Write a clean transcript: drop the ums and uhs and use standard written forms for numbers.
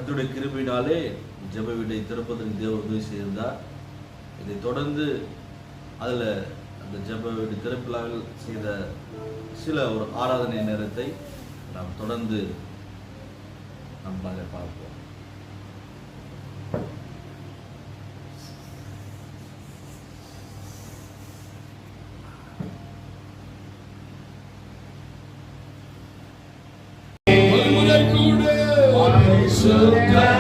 கர்த்தருடைய கிருபையினாலே ஜெப வீட்டை திறப்பதற்கு தேவன் உதவி செய்திருந்தார். இதை தொடர்ந்து அதில் அந்த ஜெப வீடு திறப்பிலாக செய்த சில ஒரு ஆராதனை நேரத்தை நாம் தொடர்ந்து நம்மளாக பார்ப்போம். Good.